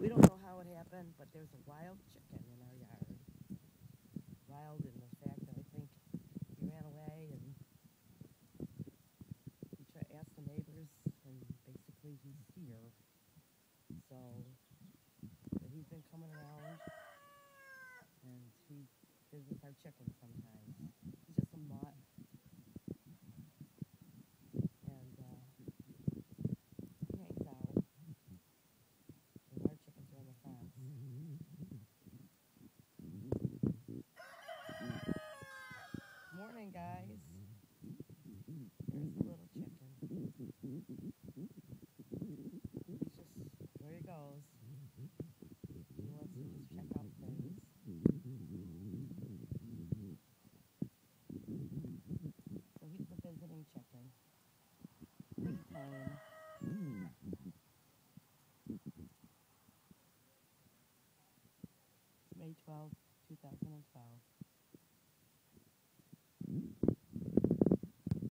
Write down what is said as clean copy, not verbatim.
We don't know how it happened, but there's a wild chicken in our yard. Wild in the fact that I think he ran away and he asked the neighbors, and basically he's here. So, but he's been coming around, and he visits our chickens sometimes. He's just a mutt, and he hangs out, and our chickens are on the fence. Morning, guys. There's the little chicken. He's just, there he goes. He wants to just check out things. So he's the visiting chicken. Time. May 12th, 2012.